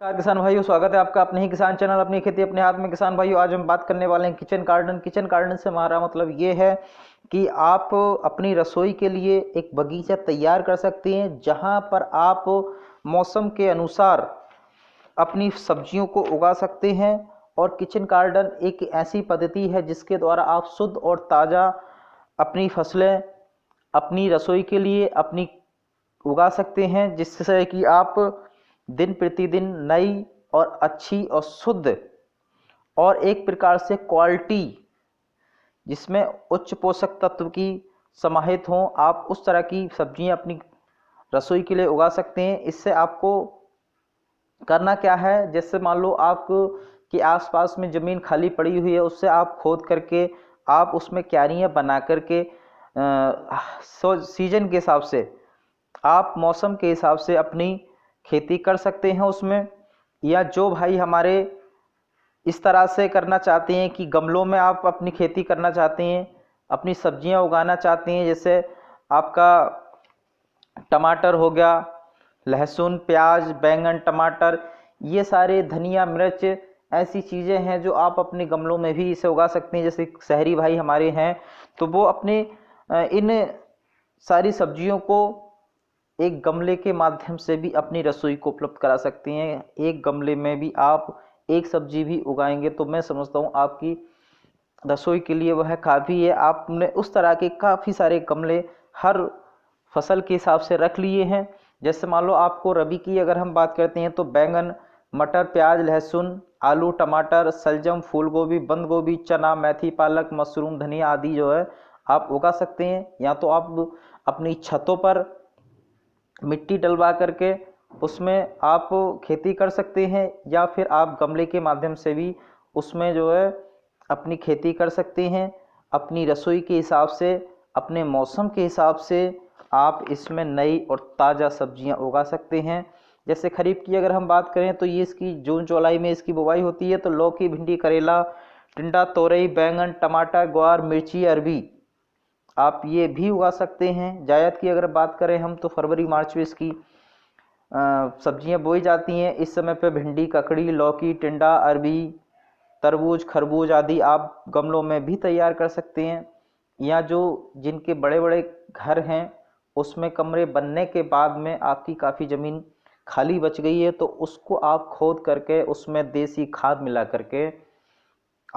नमस्कार किसान भाइयों, स्वागत है आपका अपने ही किसान चैनल अपनी खेती अपने हाथ में। किसान भाइयों, आज हम बात करने वाले हैं किचन गार्डन। किचन गार्डन से हमारा मतलब ये है कि आप अपनी रसोई के लिए एक बगीचा तैयार कर सकते हैं, जहां पर आप मौसम के अनुसार अपनी सब्जियों को उगा सकते हैं। और किचन गार्डन एक ऐसी पद्धति है जिसके द्वारा आप शुद्ध और ताज़ा अपनी फसलें अपनी रसोई के लिए अपनी उगा सकते हैं, जिससे कि आप दिन प्रतिदिन नई और अच्छी और शुद्ध और एक प्रकार से क्वालिटी जिसमें उच्च पोषक तत्व की समाहित हों, आप उस तरह की सब्जियां अपनी रसोई के लिए उगा सकते हैं। इससे आपको करना क्या है, जैसे मान लो आप के आसपास में ज़मीन खाली पड़ी हुई है, उससे आप खोद करके आप उसमें क्यारियां बना करके सीजन के हिसाब से आप मौसम के हिसाब से अपनी खेती कर सकते हैं उसमें। या जो भाई हमारे इस तरह से करना चाहते हैं कि गमलों में आप अपनी खेती करना चाहते हैं, अपनी सब्जियां उगाना चाहते हैं, जैसे आपका टमाटर हो गया, लहसुन, प्याज, बैंगन, टमाटर, ये सारे धनिया, मिर्च, ऐसी चीज़ें हैं जो आप अपने गमलों में भी इसे उगा सकते हैं। जैसे शहरी भाई हमारे हैं तो वो अपने इन सारी सब्जियों को एक गमले के माध्यम से भी अपनी रसोई को उपलब्ध करा सकते हैं। एक गमले में भी आप एक सब्जी भी उगाएंगे तो मैं समझता हूँ आपकी रसोई के लिए वह काफ़ी है। आपने उस तरह के काफ़ी सारे गमले हर फसल के हिसाब से रख लिए हैं। जैसे मान लो आपको रबी की अगर हम बात करते हैं तो बैंगन, मटर, प्याज, लहसुन, आलू, टमाटर, सलजम, फूल गोभी, बंद गोभी, चना, मेथी, पालक, मशरूम, धनिया आदि जो है आप उगा सकते हैं। या तो आप अपनी छतों पर मिट्टी डलवा करके उसमें आप खेती कर सकते हैं, या फिर आप गमले के माध्यम से भी उसमें जो है अपनी खेती कर सकते हैं। अपनी रसोई के हिसाब से, अपने मौसम के हिसाब से आप इसमें नई और ताज़ा सब्जियां उगा सकते हैं। जैसे खरीफ की अगर हम बात करें तो ये इसकी जून जुलाई में इसकी बुवाई होती है। तो लौकी, भिंडी, करेला, टिंडा, तोरई, बैंगन, टमाटर, ग्वार, मिर्ची, अरबी आप ये भी उगा सकते हैं। जायद की अगर बात करें हम तो फरवरी मार्च में इसकी सब्जियां बोई जाती हैं। इस समय पे भिंडी, ककड़ी, लौकी, टिंडा, अरबी, तरबूज, खरबूज आदि आप गमलों में भी तैयार कर सकते हैं। या जो जिनके बड़े बड़े घर हैं उसमें कमरे बनने के बाद में आपकी काफ़ी ज़मीन खाली बच गई है तो उसको आप खोद करके उसमें देसी खाद मिला करके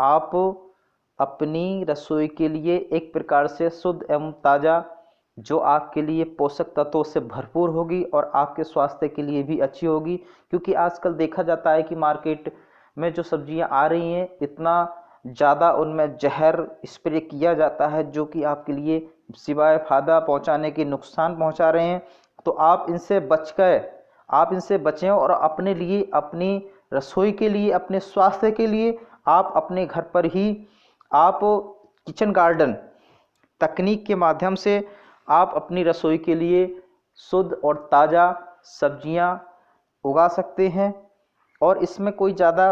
आप अपनी रसोई के लिए एक प्रकार से शुद्ध एवं ताज़ा, जो आपके लिए पोषक तत्वों से भरपूर होगी और आपके स्वास्थ्य के लिए भी अच्छी होगी। क्योंकि आजकल देखा जाता है कि मार्केट में जो सब्जियां आ रही हैं इतना ज़्यादा उनमें जहर स्प्रे किया जाता है, जो कि आपके लिए सिवाय फायदा पहुंचाने के नुकसान पहुंचा रहे हैं। तो आप इनसे बच कर आप इनसे बचें और अपने लिए, अपनी रसोई के लिए, अपने स्वास्थ्य के लिए आप अपने घर पर ही आप किचन गार्डन तकनीक के माध्यम से आप अपनी रसोई के लिए शुद्ध और ताज़ा सब्जियां उगा सकते हैं। और इसमें कोई ज़्यादा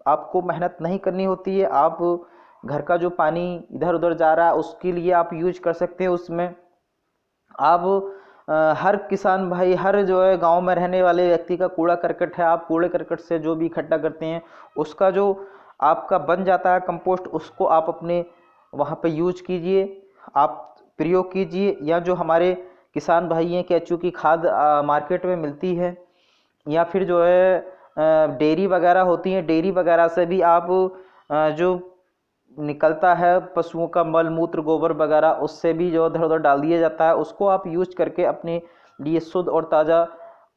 आपको मेहनत नहीं करनी होती है। आप घर का जो पानी इधर उधर जा रहा है उसके लिए आप यूज कर सकते हैं। उसमें आप हर किसान भाई, हर जो है गांव में रहने वाले व्यक्ति का कूड़ा करकट है, आप कूड़े करकट से जो भी इकट्ठा करते हैं उसका जो आपका बन जाता है कंपोस्ट, उसको आप अपने वहाँ पे यूज कीजिए, आप प्रयोग कीजिए। या जो हमारे किसान भाई हैं, केंचुए की खाद मार्केट में मिलती है, या फिर जो है डेयरी वगैरह होती हैं, डेयरी वगैरह से भी आप जो निकलता है पशुओं का मल मूत्र गोबर वगैरह, उससे भी जो इधर उधर डाल दिया जाता है, उसको आप यूज करके अपने लिए शुद्ध और ताज़ा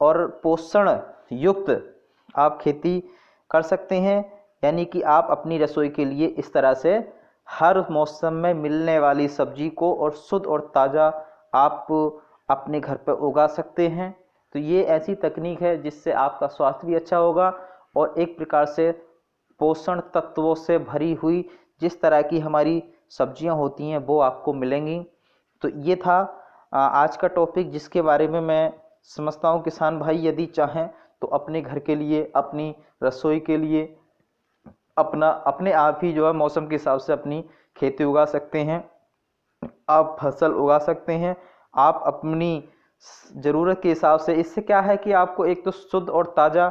और पोषण युक्त आप खेती कर सकते हैं। यानी कि आप अपनी रसोई के लिए इस तरह से हर मौसम में मिलने वाली सब्जी को और शुद्ध और ताज़ा आप अपने घर पर उगा सकते हैं। तो ये ऐसी तकनीक है जिससे आपका स्वास्थ्य भी अच्छा होगा और एक प्रकार से पोषण तत्वों से भरी हुई जिस तरह की हमारी सब्जियां होती हैं वो आपको मिलेंगी। तो ये था आज का टॉपिक, जिसके बारे में मैं समझता हूँ किसान भाई यदि चाहें तो अपने घर के लिए, अपनी रसोई के लिए अपने आप ही जो है मौसम के हिसाब से अपनी खेती उगा सकते हैं, आप फसल उगा सकते हैं। आप अपनी ज़रूरत के हिसाब से, इससे क्या है कि आपको एक तो शुद्ध और ताज़ा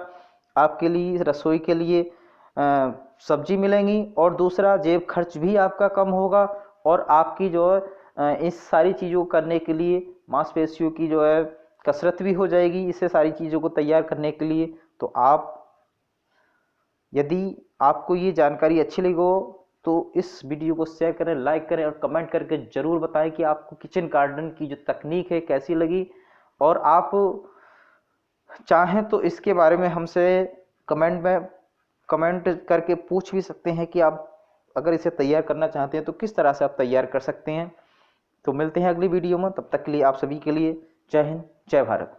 आपके लिए रसोई के लिए सब्जी मिलेंगी, और दूसरा जेब खर्च भी आपका कम होगा, और आपकी जो है इस सारी चीज़ों को करने के लिए मांसपेशियों की जो है कसरत भी हो जाएगी इससे सारी चीज़ों को तैयार करने के लिए। तो आप, यदि आपको ये जानकारी अच्छी लगी हो तो इस वीडियो को शेयर करें, लाइक करें और कमेंट करके ज़रूर बताएं कि आपको किचन गार्डन की जो तकनीक है कैसी लगी। और आप चाहें तो इसके बारे में हमसे कमेंट करके पूछ भी सकते हैं कि आप अगर इसे तैयार करना चाहते हैं तो किस तरह से आप तैयार कर सकते हैं। तो मिलते हैं अगली वीडियो में, तब तक के लिए आप सभी के लिए जय हिंद, जय भारत।